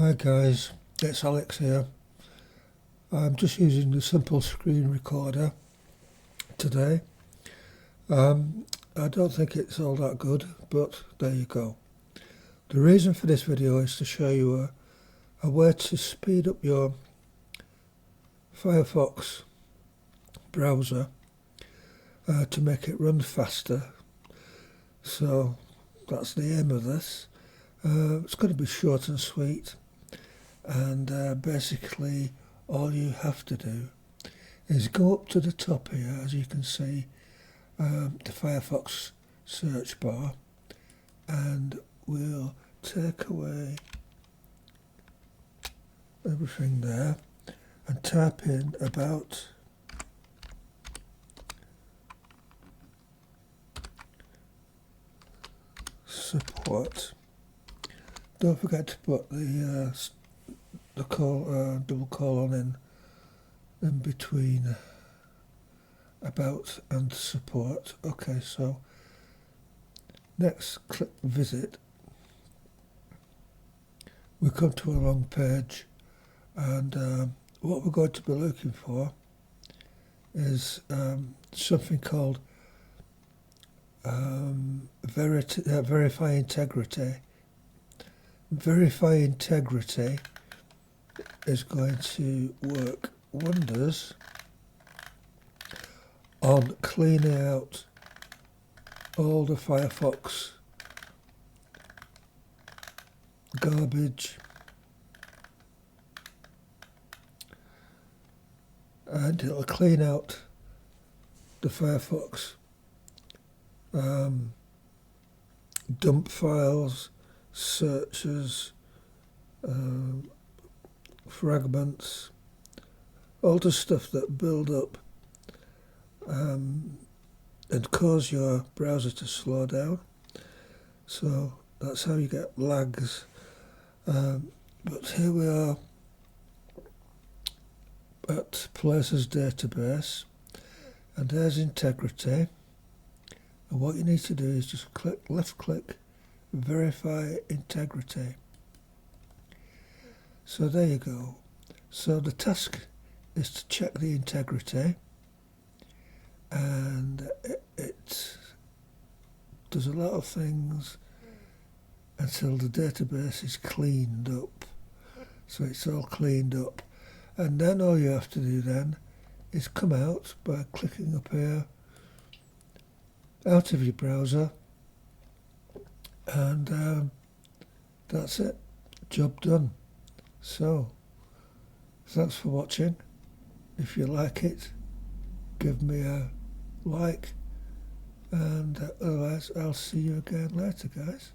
Hi guys, it's Alex here. I'm just using the simple screen recorder today. I don't think it's all that good, but there you go. The reason for this video is to show you a way to speed up your Firefox browser to make it run faster. So that's the aim of this. It's going to be short and sweet. And basically all you have to do is go up to the top here, as you can see, the Firefox search bar, and we'll take away everything there and type in about support. Don't forget to put the double colon in between about and support. Okay, so next click visit. We come to a long page, and what we're going to be looking for is something called verify integrity. Verify integrity is going to work wonders on cleaning out all the Firefox garbage and it'll clean out the Firefox dump files, searches, fragments, all the stuff that build up and cause your browser to slow down. So that's how you get lags. But here we are at Places Database, and there's integrity. And what you need to do is just left click, verify integrity. So there you go. So the task is to check the integrity, and it does a lot of things until the database is cleaned up. So it's all cleaned up, and then all you have to do then is come out by clicking up here, out of your browser, and that's it, job done. So thanks for watching. If you like it, give me a like, and otherwise I'll see you again later, guys.